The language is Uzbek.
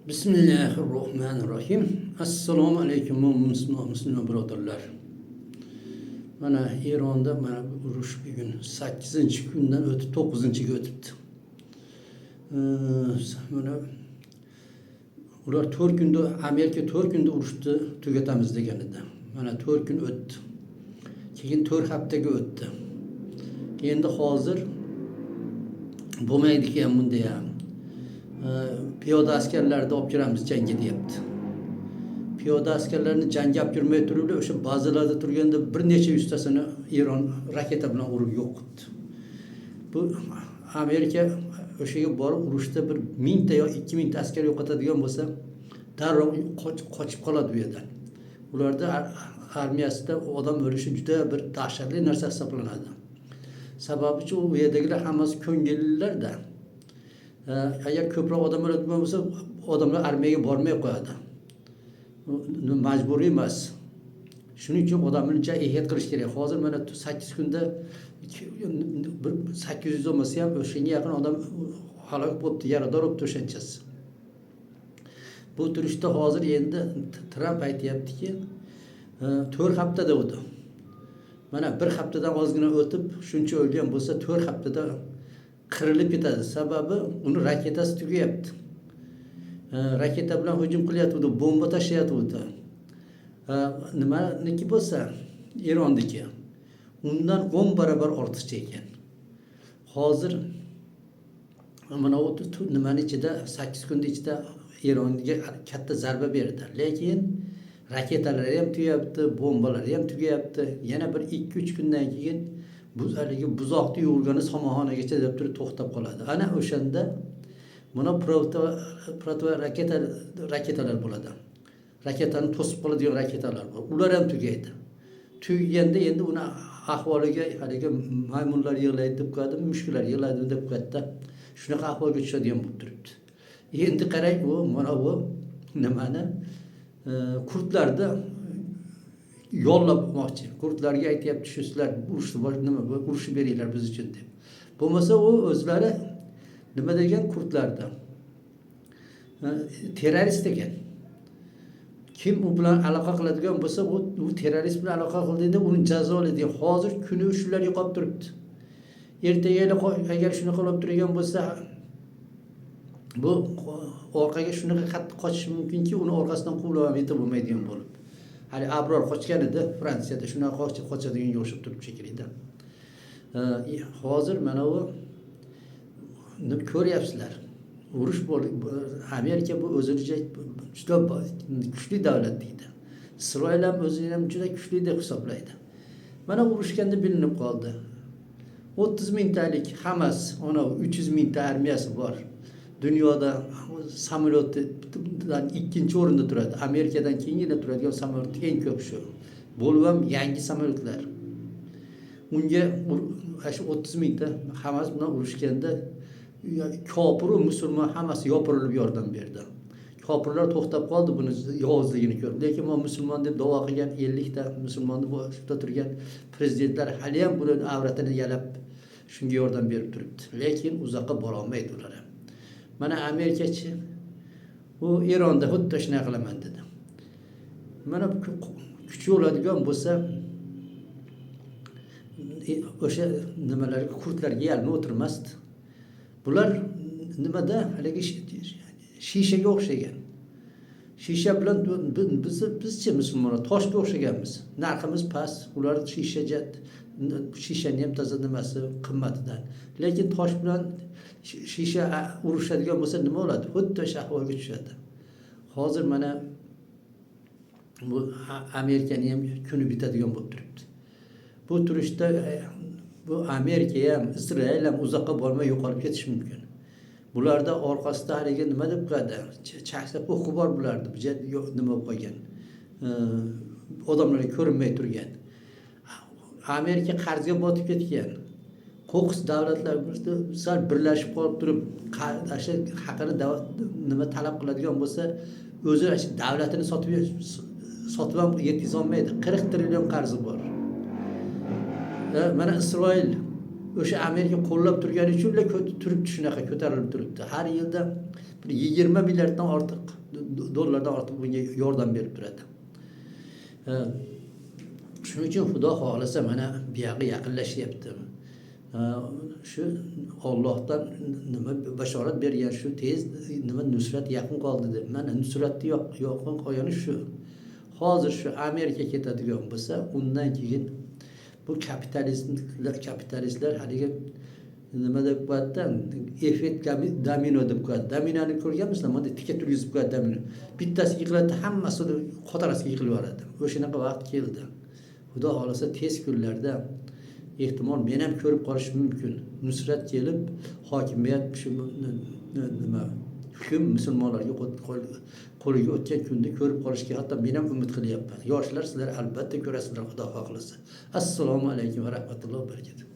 Bismillahirrahmanirrahim. Assalomu alaykum musulmon birodarlar. Mana Eronda mana urush bugun 8-kundan o'tib 9-ga o'tibdi. Mana ular 4 kunda Amerika 4 kunda urushni tugatamiz degan edi. Mana 4 kun o'tdi. Keyin 4 haftaga o'tdi. Endi hozir bo'lmaydi ekan bunda ham. Piyoda askerlarni olib kiramiz jangga deyapti. Piyoda askerlarni jangga olib kirmay turib, o'sha bazalarda turganda bir necha yuztasini Eron raketa bilan urib yo'q qildi. Bu Amerika o'shaga borib urushda bir 1000 ta yo 2000 ta askar yo'qotadigan bo'lsa, darrov qochib qoladi bu yerdan. Ularda armiyasida odam o'lishi juda bir dahshatli narsa hisoblanadi. Sababi u yerdagilar hammasi ko'ngillilarda. Agar ko'proq odam o'ladigan bo'lsa, odamlar armiyaga bormay qo'yadi. Majburiy emas. Shuning uchun odamni ehtiyot qilish kerak. Hozir mana 8 kunda 800 bo'lmasa ham o'shanga yaqin odam halok bo'libdi, yarador bo'libdi o'shanchasi. Bu turishda hozir endi Tramp aytayaptiki, 4 haftada o'tdi. Mana 1 haftadan ozgina o'tib, shuncha o'lgan bo'lsa 4 haftada qirilib ketadi. Sababi uni raketasi tugayapti. Raketa bilan hujum qilyapti, bomba tashlayapti. Nimaniki bo'lsa, Eronniki undan 10 barobar ortiqcha ekan. Hozir mana u nimani ichida 8 kun ichida Eronga katta zarba berdi. Lekin raketalar ham tugayapti, bombalar ham tugayapti. Yana bir 2-3 kundan keyin haligi buzoqni yuvilgani somonxonagacha deb turib to'xtab qoladi. Ana o'shanda mana proto raketalar bo'ladi. Raketani to'sib qoladigan raketalar bor. Ular ham tugaydi. Tugaganda endi uni ahvoliga haligi maymunlar yig'laydi deb qo'yadi, mushuklar yig'laydi deb qo'yadi. Shunaqa ahvolga tushadigan bo'lib turibdi. Endi qarang, u mana bu nimani kurdlarni yo'llamoqchi. Kurdlarga aytayapti, shu sizlar urushni beringlar biz uchun deb. Bo'lmasa u o'zlari nima degan kurdlardan terrorist ekan. Kim u bilan aloqa qiladigan bo'lsa, u terrorist bilan aloqa qildi, uni jazolaydi. Hozir kuni shular yo'qolib turibdi. Ertaga agar shuni qilib turgan bo'lsa, bu orqaga shunaqa qattiq qochishi mumkinki, uni orqasidan quvlab ham yetib bo'lmaydigan bo'lib. Hali Abror qochgan edi Fransiyada, shunaqa qochadiganga o'xshab turib shekilida. Hozir mana u ko'ryapsizlar. Urush bo'ldi. Amerika bu o'zicha juda kuchli davlat deydi. Isroil ham o'zini ham juda kuchli deb hisoblaydi. Mana urushganda bilinib qoldi. 30 mingtalik Hamas, ona 300 mingta armiyasi bor. Dunyoda samolyotdan 2-o'rinda turadi. Amerikadan keyingina turadigan samolyot eng ko'p shu. Bo'lib ham yangi samolyotlar. Unga 30 mingta Hamas bilan urushganda kofir va musulmon hammasi yopirilib yordam berdi. Kofirlar to'xtab qoldi buni yovuzligini ko'rib. Lekin musulmon deb da'vo qilgan 50 ta musulmonni boshida turgan prezidentlar hali ham buni avratini yalab shunga yordam berib turibdi. Lekin uzoqqa bora olmaydi ular. Mana Amerikachi u Eronda xuddi shunday qilaman dedi. Mana kuchi oladigan bo'lsa, o'sha nimalarga kurdlarga yalma o'tirmasdi. Bular nimada haligi shishaga o'xshagan. Shisha bilan bizcha musulmonlar toshga o'xshaganmiz. Narximiz past, ular shishani ham toza nimasi qimmatidan. Lekin tosh bilan shisha urushadigan bo'lsa nima bo'ladi? Xuddi o'sha ahvolga tushadi. Hozir mana bu Amerikani ham kuni bitadigan bo'lib turibdi. Bu turishda bu Amerika ham, Isroil ham uzoqqa bormay yo'qolib ketishi mumkin. Bularda orqasida haligi nima deb qo'yadi? Chaqsa o'qi bor bularni, nima qo'ygan. Odamlarga ko'rinmay turgan. Amerika qarzga botib ketgan. Qo'qis davlatlar sal birlashib qolib turib, o'sha haqini nima talab qiladigan bo'lsa, o'zi davlatini sotib ham yetkiza olmaydi. 40 trillion qarzi bor. Mana Isroil o'sha Amerika qo'llab turgani uchun turibdi, shunaqa ko'tarilib turibdi. Har yilda bir 20 milyarddan ortiq dollardan ortiq bunga yordam berib turadi. Shuning uchun Xudo xohlasa mana bu yoqqa yaqinlashyapti. Shu Allohdan nima bashorat bergan, shu tez nima nusrat yaqin qoldi deb. Mana nusratni yaqin qolgani shu. Hozir shu Amerika ketadigan bo'lsa, undan keyin bu kapitalistlar haligi nima deb qo'yadi, effekt domino deb qo'yadi. Dominoni ko'rganmisizlar? Mana tikka turgizib qo'yadi domino. Bittasi yiqiladi, hammasi qatorasiga yiqilib yoradi. O'shanaqa vaqt keldi. Xudo xohlasa tez kunlarda ehtimol men ham ko'rib qolishim mumkin. Nusrat kelib, hokimiyat shu nima hukm musulmonlarga qo'liga o'tgan kunda ko'rib qolishga hatto men ham umid qilyapman. Yoshlar sizlar albatta ko'rasizlar Xudo xohlasa. Assalomu alaykum va rahmatullohi va barakatuh.